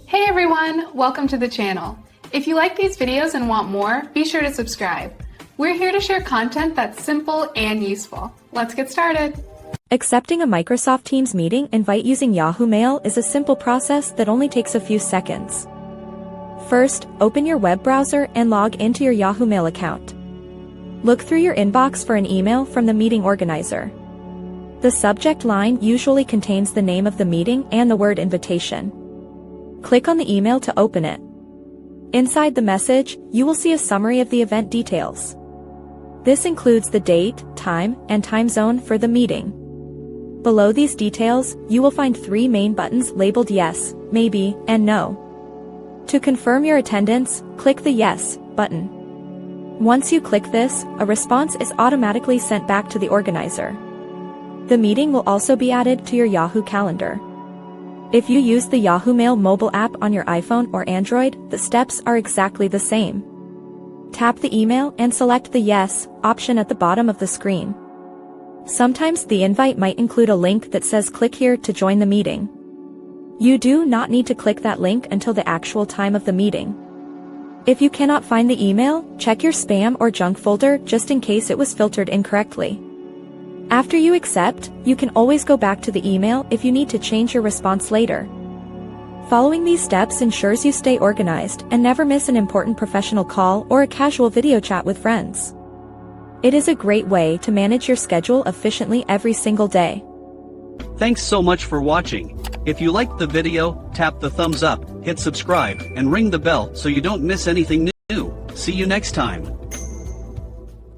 Hey everyone, welcome to the channel. If you like these videos and want more, be sure to subscribe. We're here to share content that's simple and useful. Let's get started. Accepting a Microsoft Teams meeting invite using Yahoo Mail is a simple process that only takes a few seconds. First, open your web browser and log into your Yahoo Mail account. Look through your inbox for an email from the meeting organizer. The subject line usually contains the name of the meeting and the word invitation. Click on the email to open it. Inside the message, you will see a summary of the event details. This includes the date, time, and time zone for the meeting. Below these details, you will find three main buttons labeled Yes, Maybe, and No. To confirm your attendance, click the Yes button. Once you click this, a response is automatically sent back to the organizer. The meeting will also be added to your Yahoo calendar. If you use the Yahoo Mail mobile app on your iPhone or Android, the steps are exactly the same. Tap the email and select the Yes option at the bottom of the screen. Sometimes the invite might include a link that says click here to join the meeting. You do not need to click that link until the actual time of the meeting. If you cannot find the email, check your spam or junk folder just in case it was filtered incorrectly. After you accept, you can always go back to the email if you need to change your response later. Following these steps ensures you stay organized and never miss an important professional call or a casual video chat with friends. It is a great way to manage your schedule efficiently every single day. Thanks so much for watching. If you liked the video, tap the thumbs up, hit subscribe, and ring the bell so you don't miss anything new. See you next time.